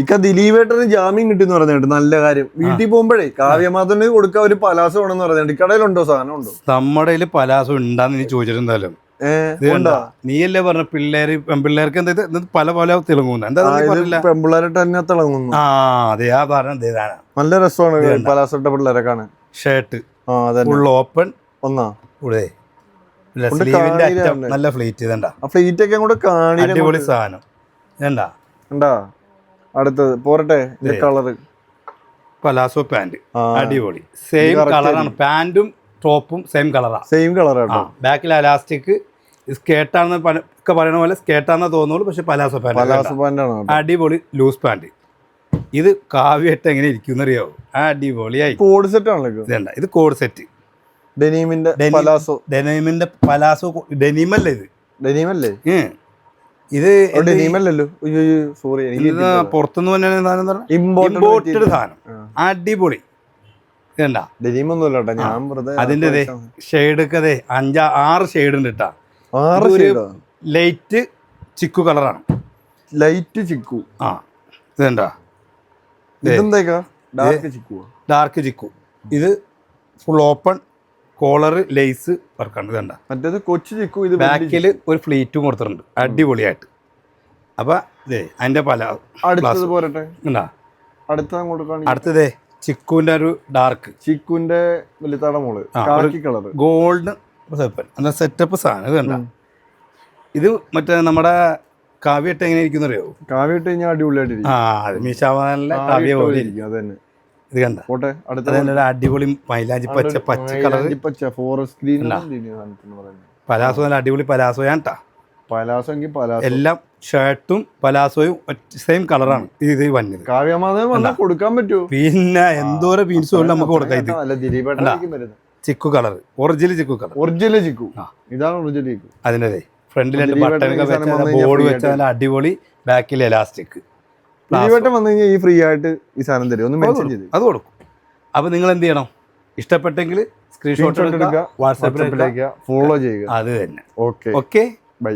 ഇക്ക ദിലീപേട്ടന് ജാമ്യം കിട്ടിയെന്ന് പറഞ്ഞിട്ട് നല്ല കാര്യം. വീട്ടിൽ പോകുമ്പോഴേ കാവ്യമാധവന് കൊടുക്കാൻ ഒരു പലാസോ വേണമെന്ന് പറഞ്ഞിട്ട് കടയിലുണ്ടോ, സാധനം ഉണ്ടോ? നമ്മുടെ പലാസോ ഉണ്ടാന്ന് നീ ചോദിച്ചിട്ടുണ്ടാലും. നീയല്ലേ പറഞ്ഞ പെൺപിള്ളേർക്ക് എന്താ പല പല തിളങ്ങുന്നു, എന്താ പെൺപിള്ളേരായിട്ട് തന്നെ തിളങ്ങുന്നു. ആ അതെ, ആ പറഞ്ഞ നല്ല രസമാണ് പലാസോ ഇട്ട പിള്ളേരെ കാണാൻ. ഷർട്ട് ഫുൾ ഓപ്പൺ ഒന്നാ നല്ല ഫ്ലീറ്റ് ഇതണ്ടാ, ഫ്ലീറ്റ് ഒക്കെ കൂടെ കാണി അടിപൊളി സാധനം ഇതണ്ടാ. ഉണ്ടാ അടുത്തത് പോരട്ടെ, കളറ് പലാസോ പാന്റ് അടിപൊളി, സെയിം കളറാണ്. പാന്റും ടോപ്പും സെയിം കളറാണ്, സെയിം കളറാണ്. ബാക്കിൽ അലാസ്റ്റിക് സ്കേർട്ടാണെന്ന് ഒക്കെ പറയണ പോലെ സ്കേർട്ടാണെന്ന് തോന്നുള്ളൂ, പക്ഷെ പലാസോ പാന്റ് അടിപൊളി ലൂസ് പാന്റ്. ഇത് കാവ്യായിട്ട് എങ്ങനെ ഇരിക്കുന്നറിയാവോ? അടിപൊളിയായി. കോഡ് സെറ്റ് ആണല്ലോ ഇതണ്ട, ഇത് കോഡ് സെറ്റ് ഡെനിമിന്റെ പലാസോ. ഡെനിമിന്റെ പലാസോ ഡെനിമല്ലേ ഇത്? ഡെനിമല്ലേ ഇത്? ഡെനിമല്ലല്ലോ, സോറി, പുറത്തുനിന്ന് ഇമ്പോർട്ടഡ് സാധനം. അടിപൊളി ഇതണ്ട, ഡെനിമൊന്നുമല്ല ഞാൻ വെറുതെ. അതിന്റെ ഷെയ്ഡ് ഒക്കെ 5-6 ഷെയ്ഡ് ഉണ്ട് കേട്ടാ. ലൈറ്റ് ചിക്കു കളറാണ്, ലൈറ്റ് ചിക്കു. ആ ഇതെന്താ, ഡാർക്ക് ചിക്കു. ഇത് ഫുൾ ഓപ്പൺ കോളർ ലേസ് വർക്കാണ്. ഇതണ്ട, മറ്റേത് കൊച്ചു ചിക്കു. ഇത് ബാക്കിൽ ഒരു ഫ്ലീറ്റും കൊടുത്തിട്ടുണ്ട് അടിപൊളിയായിട്ട്. അപ്പൊ അതിന്റെ പല അടുത്തതേ ചിക്കുവിന്റെ ഒരു ഡാർക്ക്, ചിക്കുവിന്റെ വലിയ മോള് കളർ ഗോൾഡ് സെറ്റപ്പ് സാധനം. ഇത് കണ്ട, ഇത് മറ്റേ നമ്മുടെ കാവ്യായിട്ട് എങ്ങനെ ഇരിക്കുന്ന അറിയോ? കാവ്യായിട്ട് കഴിഞ്ഞാൽ അടിപൊളിയായിട്ട് മീശാവാനിലെ കാവ്യ പോലെ ഇരിക്കും. അത് തന്നെ. ഇത് കണ്ട, അടിപൊളി മൈലാഞ്ചി പച്ച കളർ ഫോറസ്റ്റ് ഗ്രീൻ. പലാസോ നല്ല അടിപൊളി പലാസോയാട്ടാ. എല്ലാം ഷർട്ടും പലാസോയും സെയിം കളറാണ് ഇത് വന്നത്. കാവ്യമാധവൻ കൊടുക്കാൻ പറ്റുമോ? പിന്നെ എന്തോരം പീൻസ് നമുക്ക് കൊടുക്കാം. ഇത് chikoo colour, original chikoo colour, original chikoo. ഇതാണ് ഒറിജിനൽ ചിക്കു. അതിന്റെ ഫ്രണ്ടിൽ 2 ബട്ടണൊക്കെ വെച്ചാൽ ബോർഡ് വെച്ചാൽ അടിപൊളി, ബാക്കിൽ എലാസ്റ്റിക്. വന്നു കഴിഞ്ഞാൽ ഈ ഫ്രീ ആയിട്ട് ഈ സാധനം തരും, ഒന്ന് മെൻഷൻ ചെയ്ത് അത് കൊടുക്കും. അപ്പൊ നിങ്ങൾ എന്ത് ചെയ്യണം? ഇഷ്ടപ്പെട്ടെങ്കിൽ സ്ക്രീൻഷോട്ട് എടുക്കുക, വാട്സാപ്പിലേക്ക് ഫോളോ ചെയ്യുക. അത് തന്നെ. Okay, okay, by.